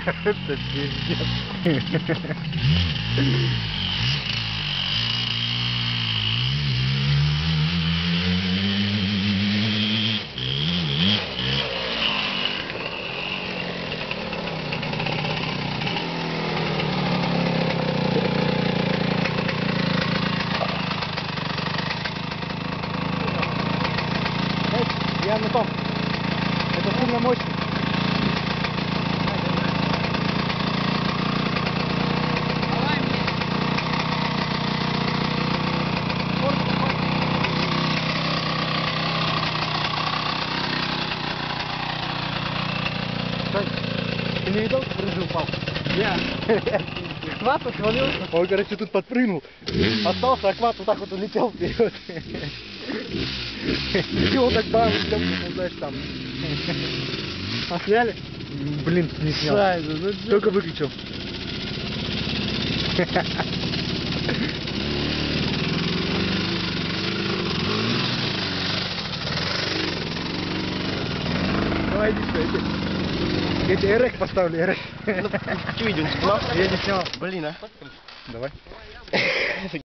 Это пиздец. Я на том. Это сильно мощно. Ты не видел, как рыжий упал? Я. Акват отвалился. Он, короче, тут подпрыгнул. Остался акват, вот так вот улетел вперед. И он так бам, знаешь, там. А сняли? Блин, не снял. Только выключил. Давай, иди сюда, иди. Я тебе РХ поставлю, РХ. Что видео не снимал? Я не снял. Блин, а? Давай.